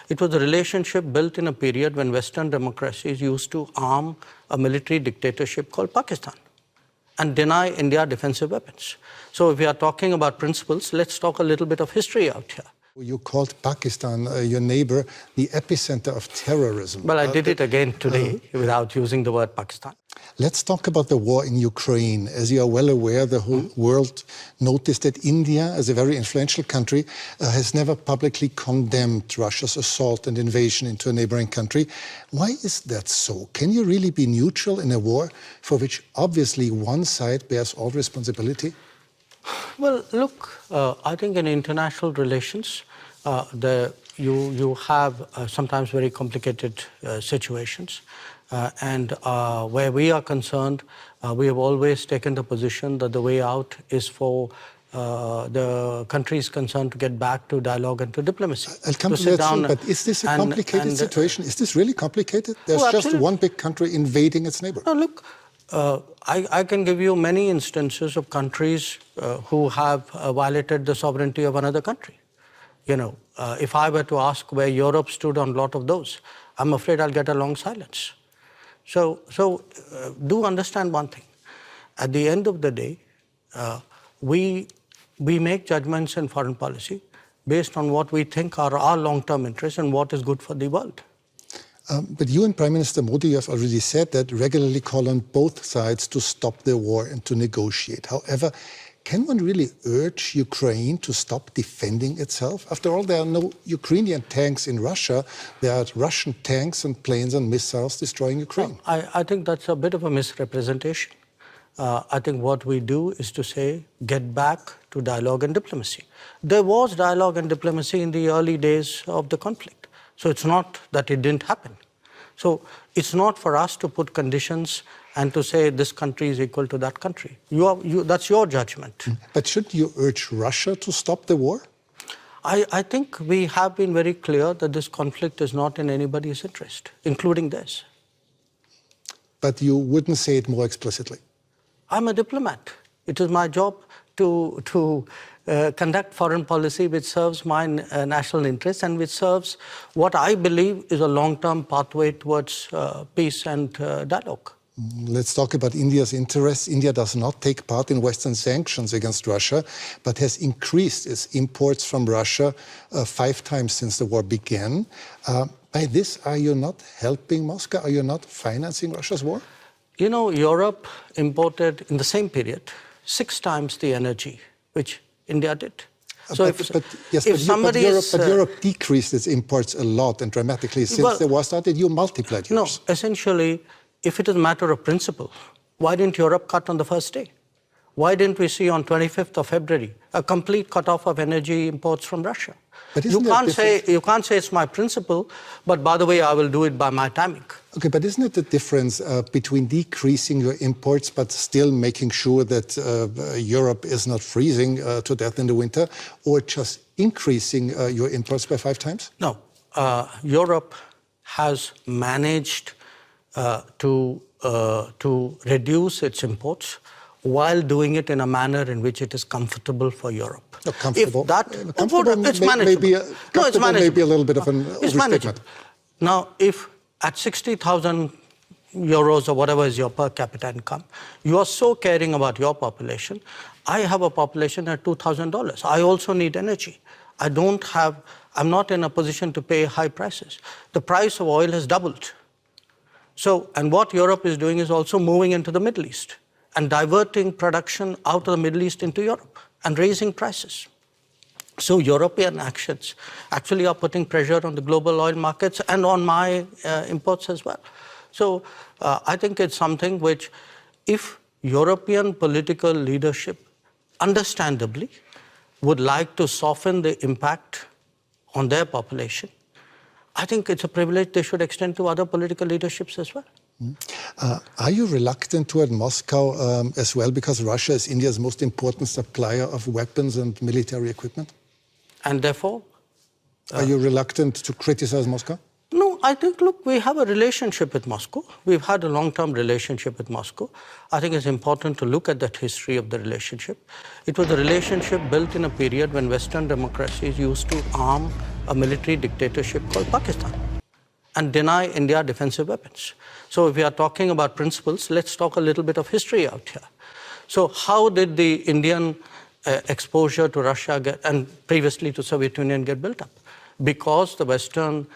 It was a relationship built in a period when Western democracies used to arm a military dictatorship called Pakistan and deny India defensive weapons. So if we are talking about principles, let's talk a little bit of history out here. You called Pakistan, your neighbor, the epicenter of terrorism. Well, I did it again today without using the word Pakistan. Let's talk about the war in Ukraine. As you are well aware, the whole world noticed that India, as a very influential country, has never publicly condemned Russia's assault and invasion into a neighboring country. Why is that so? Can you really be neutral in a war for which obviously one side bears all responsibility? Well, look, I think in international relations, you have sometimes very complicated situations. And where we are concerned, we have always taken the position that the way out is for the countries concerned to get back to dialogue and to diplomacy. I'll come to that soon, but is this a complicated situation? Is this really complicated? There's just one big country invading its neighbor. No, look, I can give you many instances of countries who have violated the sovereignty of another country. You know, if I were to ask where Europe stood on a lot of those, I'm afraid I'll get a long silence. So do understand one thing. At the end of the day, we make judgments in foreign policy based on what we think are our long-term interests and what is good for the world. But you and Prime Minister Modi have already said that regularly call on both sides to stop the war and to negotiate. However, can one really urge Ukraine to stop defending itself? After all, there are no Ukrainian tanks in Russia. There are Russian tanks and planes and missiles destroying Ukraine. I think that's a bit of a misrepresentation. I think what we do is to say, get back to dialogue and diplomacy. There was dialogue and diplomacy in the early days of the conflict. So it's not that it didn't happen. So it's not for us to put conditions and to say this country is equal to that country. That's your judgment. But should you urge Russia to stop the war? I think we have been very clear that this conflict is not in anybody's interest, including theirs. But you wouldn't say it more explicitly? I'm a diplomat. It is my job to conduct foreign policy which serves my national interests and which serves what I believe is a long-term pathway towards peace and dialogue. Let's talk about India's interests. India does not take part in Western sanctions against Russia, but has increased its imports from Russia 5 times since the war began. By this, are you not helping Moscow? Are you not financing Russia's war? You know, Europe imported in the same period 6 times the energy which India did. So Europe decreased its imports a lot and dramatically since the war started. You multiplied yours. No, essentially, if it is a matter of principle, why didn't Europe cut on the first day? Why didn't we see on 25th of February a complete cutoff of energy imports from Russia? You can't say it's my principle, but by the way, I will do it by my timing. Okay, but isn't it the difference between decreasing your imports but still making sure that Europe is not freezing to death in the winter, or just increasing your imports by 5 times? No, Europe has managed to reduce its imports while doing it in a manner in which it is comfortable for Europe. Comfortable? It's manageable. It's manageable. Maybe a little bit of an It's manageable. Now, if at 60,000 euros or whatever is your per capita income, you are so caring about your population. I have a population at $2,000. I also need energy. I'm not in a position to pay high prices. The price of oil has doubled. So, and what Europe is doing is also moving into the Middle East and diverting production out of the Middle East into Europe and raising prices. So European actions actually are putting pressure on the global oil markets and on my imports as well. So I think it's something which, if European political leadership understandably would like to soften the impact on their population, I think it's a privilege they should extend to other political leaderships as well. Are you reluctant toward Moscow as well, because Russia is India's most important supplier of weapons and military equipment? And therefore? Are you reluctant to criticize Moscow? No, I think, look, we have a relationship with Moscow. We've had a long-term relationship with Moscow. I think it's important to look at that history of the relationship. It was a relationship built in a period when Western democracies used to arm a military dictatorship called Pakistan and deny India defensive weapons. So if we are talking about principles, let's talk a little bit of history out here. So how did the Indian exposure to Russia and previously to Soviet Union get built up? Because the Western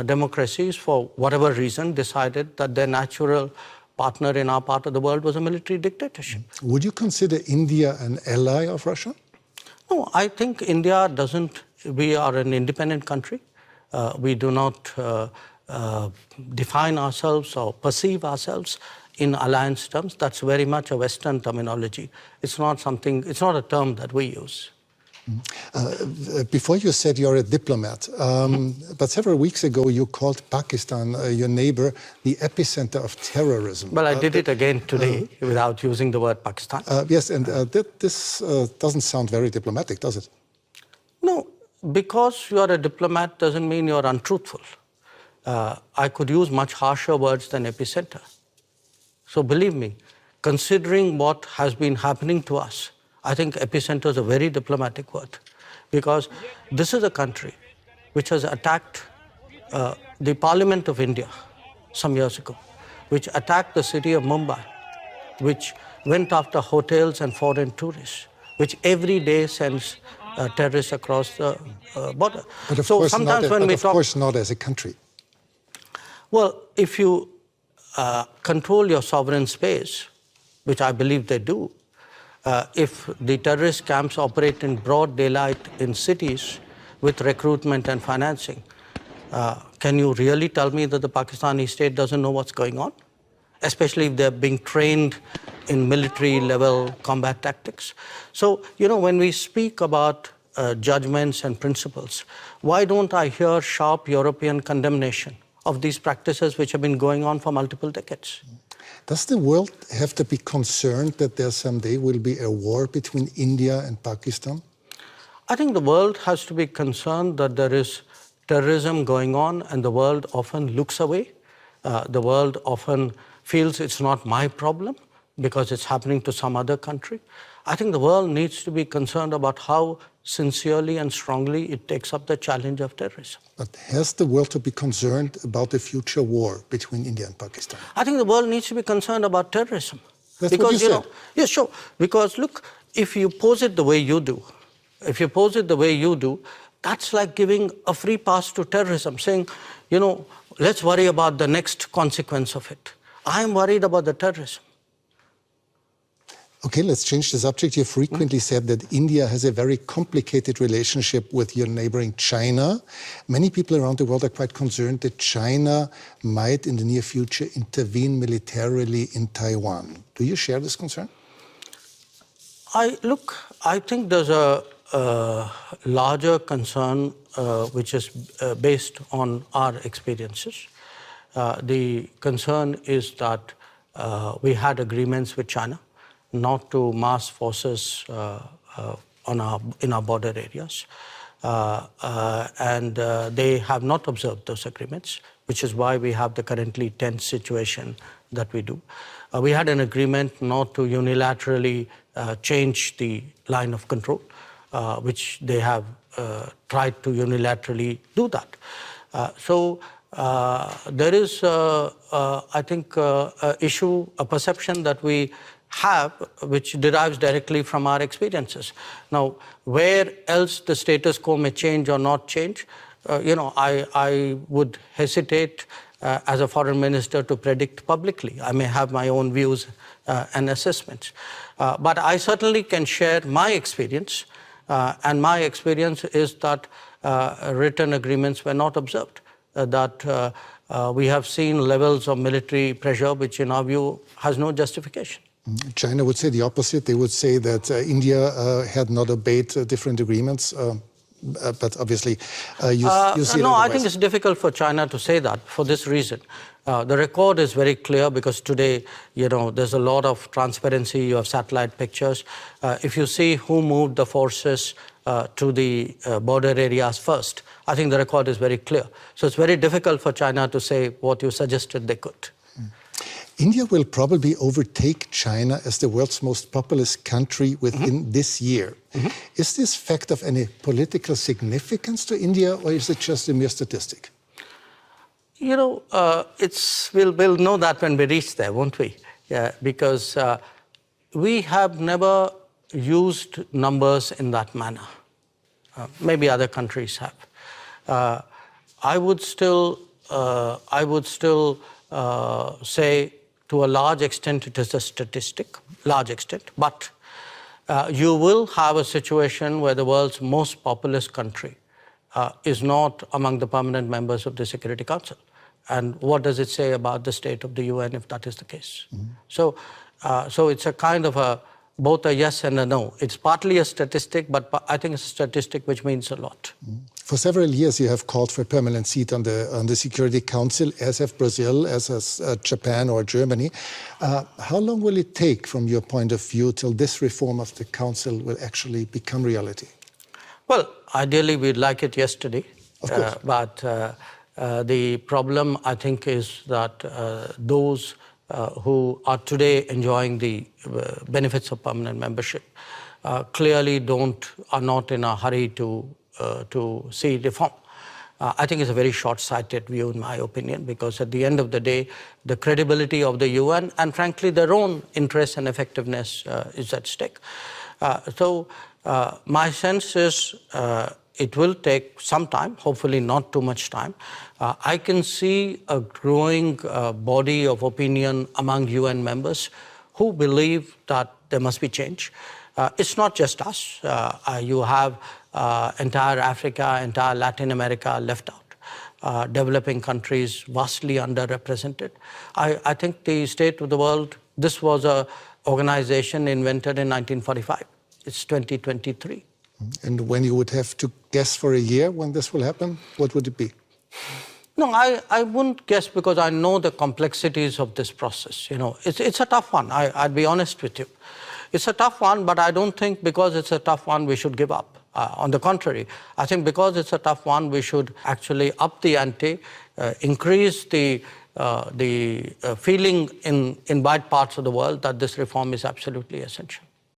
democracies, for whatever reason, decided that their natural partner in our part of the world was a military dictatorship. Would you consider India an ally of Russia? No, I think India doesn't. We are an independent country. We do not define ourselves or perceive ourselves in alliance terms. That's very much a Western terminology. It's not something, it's not a term that we use. Before you said you're a diplomat, but several weeks ago you called Pakistan, your neighbor, the epicenter of terrorism. Well, I did it again today without using the word Pakistan. Yes, and this doesn't sound very diplomatic, does it? No, because you are a diplomat doesn't mean you're untruthful. I could use much harsher words than epicenter. So believe me, considering what has been happening to us, I think epicenter is a very diplomatic word, because this is a country which has attacked the Parliament of India some years ago, which attacked the city of Mumbai, which went after hotels and foreign tourists, which every day sends terrorists across the border. But of so course sometimes not, when we of talk, course not as a country. Well, if you control your sovereign space, which I believe they do, if the terrorist camps operate in broad daylight in cities with recruitment and financing, can you really tell me that the Pakistani state doesn't know what's going on? Especially if they're being trained in military-level combat tactics. So, you know, when we speak about judgments and principles, why don't I hear sharp European condemnation of these practices which have been going on for multiple decades? Does the world have to be concerned that there someday will be a war between India and Pakistan? I think the world has to be concerned that there is terrorism going on and the world often looks away. The world often feels it's not my problem because it's happening to some other country. I think the world needs to be concerned about how sincerely and strongly it takes up the challenge of terrorism. But has the world to be concerned about the future war between India and Pakistan? I think the world needs to be concerned about terrorism. That's because, what you said. Yeah, sure. Because look, if you pose it the way you do, that's like giving a free pass to terrorism, saying, you know, let's worry about the next consequence of it. I'm worried about the terrorism. Okay, let's change the subject. You frequently said that India has a very complicated relationship with your neighboring China. Many people around the world are quite concerned that China might, in the near future, intervene militarily in Taiwan. Do you share this concern? I think there's a larger concern which is based on our experiences. The concern is that we had agreements with China not to mass forces in our border areas. And they have not observed those agreements, which is why we have the currently tense situation that we do. We had an agreement not to unilaterally change the line of control, which they have tried to unilaterally do that. So there is, I think, a perception that we have, which derives directly from our experiences. Now, where else the status quo may change or not change, you know, I would hesitate as a foreign minister to predict publicly. I may have my own views and assessments. But I certainly can share my experience, and my experience is that written agreements were not observed, that we have seen levels of military pressure which in our view has no justification. China would say the opposite. They would say that India had not obeyed different agreements, but obviously you see it No, I otherwise. think it's difficult for China to say that for this reason. The record is very clear because today, you know, there's a lot of transparency. You have satellite pictures. If you see who moved the forces to the border areas first, I think the record is very clear. So it's very difficult for China to say what you suggested they could. India will probably overtake China as the world's most populous country within this year. Is this fact of any political significance to India, or is it just a mere statistic? You know, we'll know that when we reach there, won't we? Yeah, because we have never used numbers in that manner. Maybe other countries have. I would still say, to a large extent, it is a statistic, large extent. But you will have a situation where the world's most populous country is not among the permanent members of the Security Council. And what does it say about the state of the UN if that is the case? So it's a kind of both a yes and a no. It's partly a statistic, but I think it's a statistic which means a lot. For several years, you have called for a permanent seat on the Security Council, as have Brazil, as has Japan or Germany. How long will it take, from your point of view, till this reform of the Council will actually become reality? Well, ideally, we'd like it yesterday. Of course. But the problem, I think, is that those who are today enjoying the benefits of permanent membership clearly are not in a hurry to see reform. I think it's a very short-sighted view, in my opinion, because at the end of the day, the credibility of the UN and, frankly, their own interest and effectiveness is at stake. So my sense is it will take some time, hopefully not too much time. I can see a growing body of opinion among UN members who believe that there must be change. It's not just us. You have entire Africa, entire Latin America left out. Developing countries vastly underrepresented. I think the state of the world, this was an organization invented in 1945. It's 2023. And when you would have to guess for a year when this will happen, what would it be? No, I wouldn't guess, because I know the complexities of this process. You know, it's a tough one. I'd be honest with you. It's a tough one, but I don't think because it's a tough one we should give up. On the contrary, I think because it's a tough one, we should actually up the ante, increase the feeling in wide parts of the world that this reform is absolutely essential.